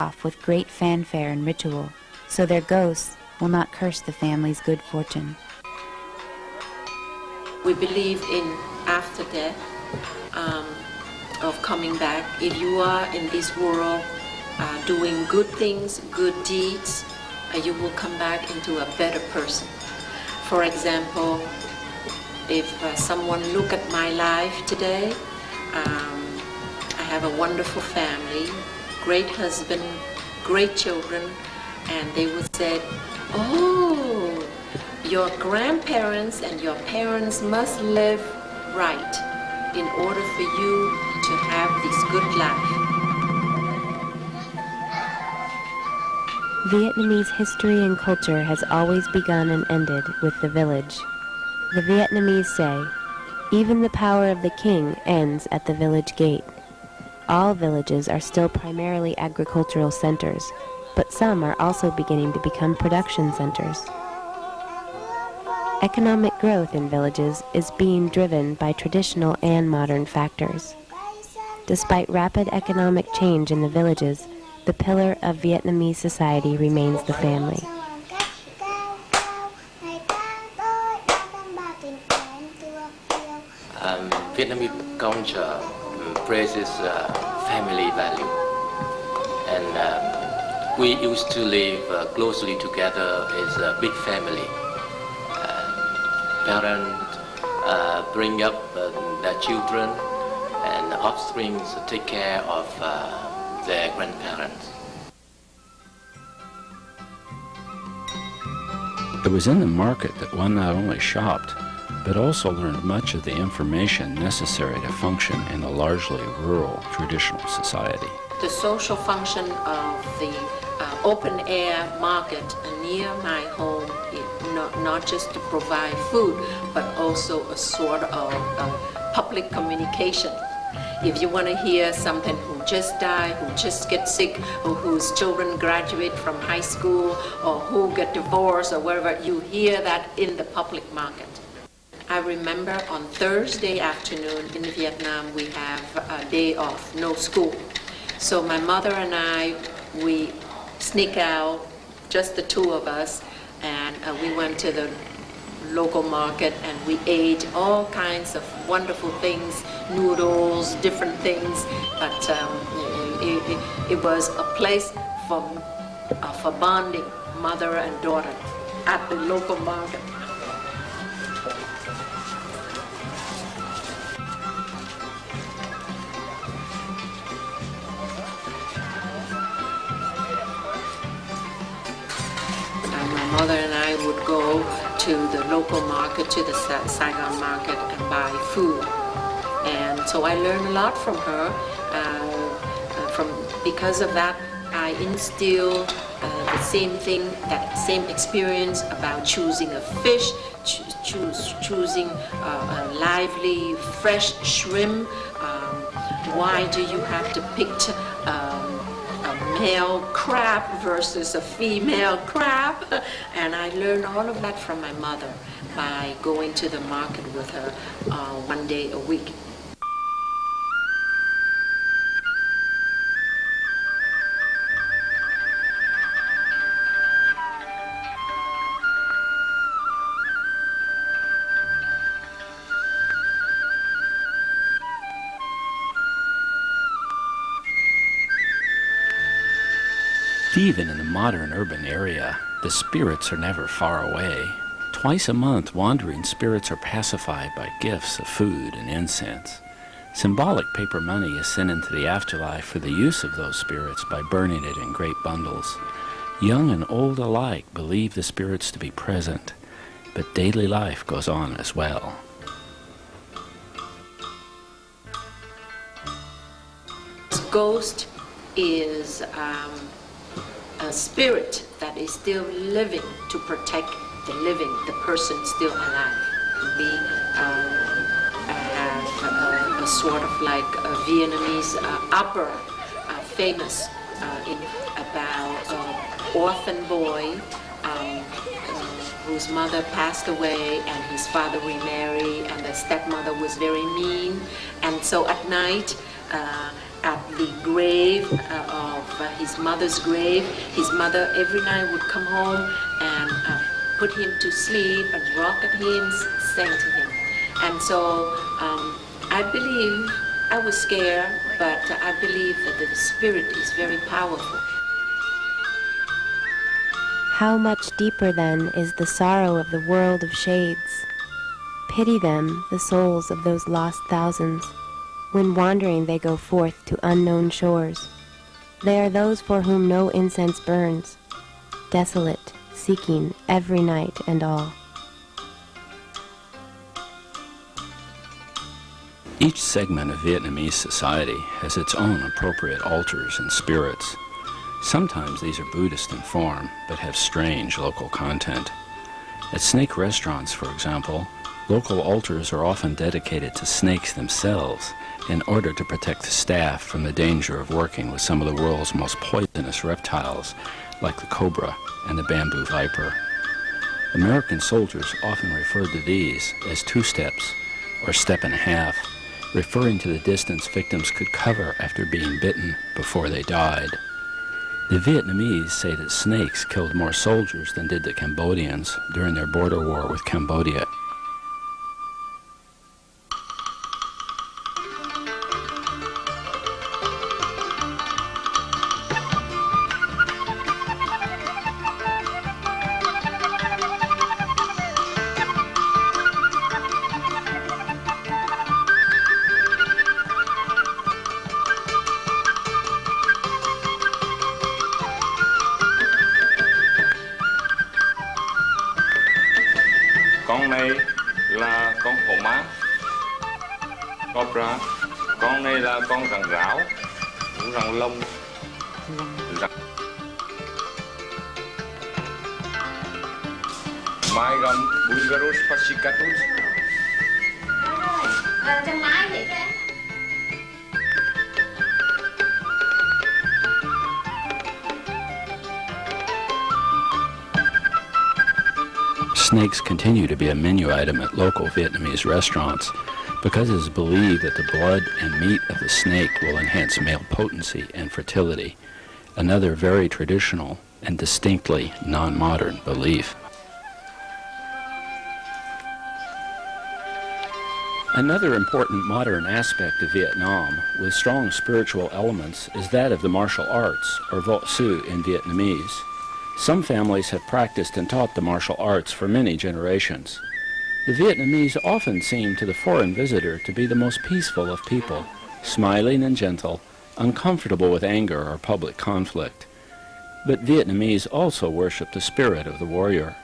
off with great fanfare and ritual, so their ghosts will not curse the family's good fortune. We believe in after death, of coming back. If you are in this world doing good things, good deeds, you will come back into a better person. For example, if someone look at my life today, I have a wonderful family, great husband, great children, and they would say, oh, your grandparents and your parents must live right in order for you to have this good life. Vietnamese history and culture has always begun and ended with the village. The Vietnamese say, even the power of the king ends at the village gate. All villages are still primarily agricultural centers, but some are also beginning to become production centers. Economic growth in villages is being driven by traditional and modern factors. Despite rapid economic change in the villages, the pillar of Vietnamese society remains the family. Vietnamese culture praises family value, and we used to live closely together as a big family. Parents bring up their children, and offspring take care of their grandparents. It was in the market that one not only shopped, but also learned much of the information necessary to function in a largely rural traditional society. The social function of the open-air market near my home is not just to provide food, but also a sort of public communication. If you want to hear something who just died, who just get sick, or whose children graduate from high school, or who get divorced, or wherever, you hear that in the public market. I remember on Thursday afternoon in Vietnam, we have a day off, no school. So my mother and I, we sneak out, just the two of us, and we went to the local market and we ate all kinds of wonderful things, noodles, different things, but it was a place for bonding, mother and daughter, at the local market. My mother and I would go to the local market, to the Saigon market, and buy food. And so I learned a lot from her. Because of that, I instill the same thing, that same experience about choosing a fish, choosing a lively, fresh shrimp. Why do you have to pick a male crab versus a female crab? And I learned all of that from my mother by going to the market with her one day a week. Even in the modern urban area, the spirits are never far away. Twice a month, wandering spirits are pacified by gifts of food and incense. Symbolic paper money is sent into the afterlife for the use of those spirits by burning it in great bundles. Young and old alike believe the spirits to be present, but daily life goes on as well. Ghost is a spirit that is still living to protect the living, the person still alive. We have a sort of like a Vietnamese opera famous about an orphan boy whose mother passed away and his father remarried, and the stepmother was very mean. And so at night, at the grave of his mother's grave. His mother every night would come home and put him to sleep and rock at him, sing to him. And so I believe, I was scared, but I believe that the spirit is very powerful. How much deeper, then, is the sorrow of the world of shades? Pity them, the souls of those lost thousands. When wandering they go forth to unknown shores. They are those for whom no incense burns, desolate, seeking every night and all. Each segment of Vietnamese society has its own appropriate altars and spirits. Sometimes these are Buddhist in form, but have strange local content. At snake restaurants, for example, local altars are often dedicated to snakes themselves in order to protect the staff from the danger of working with some of the world's most poisonous reptiles, like the cobra and the bamboo viper. American soldiers often referred to these as two steps, or step and a half, referring to the distance victims could cover after being bitten before they died. The Vietnamese say that snakes killed more soldiers than did the Cambodians during their border war with Cambodia. Con này là con hổ má, cobra. Con này là con rắn ráo, rắn lông, rắn. Mai gầm Bulgarus fascicatus. Chân máy vậy đó. Snakes continue to be a menu item at local Vietnamese restaurants because it is believed that the blood and meat of the snake will enhance male potency and fertility, another very traditional and distinctly non-modern belief. Another important modern aspect of Vietnam with strong spiritual elements is that of the martial arts, or Vo Sư in Vietnamese. Some families have practiced and taught the martial arts for many generations. The Vietnamese often seem to the foreign visitor to be the most peaceful of people, smiling and gentle, uncomfortable with anger or public conflict. But Vietnamese also worship the spirit of the warrior.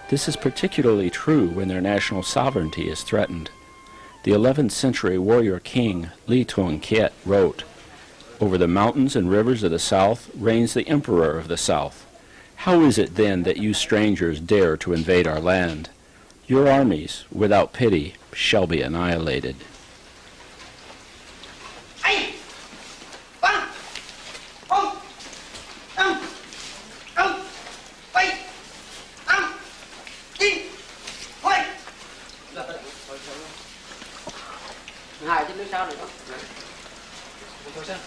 This is particularly true when their national sovereignty is threatened. The 11th century warrior king Li Tuong Kiet wrote, "Over the mountains and rivers of the south reigns the emperor of the south. How is it then that you strangers dare to invade our land? Your armies, without pity, shall be annihilated." Hai chứ nước sao nữa. Thôi sao?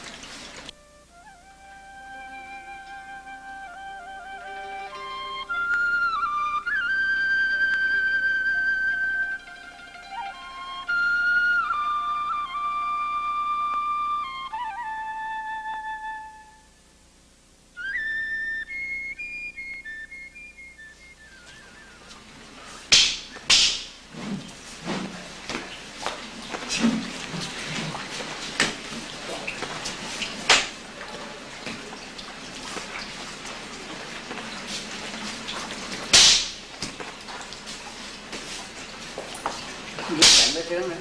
Mấy tiếng nữa.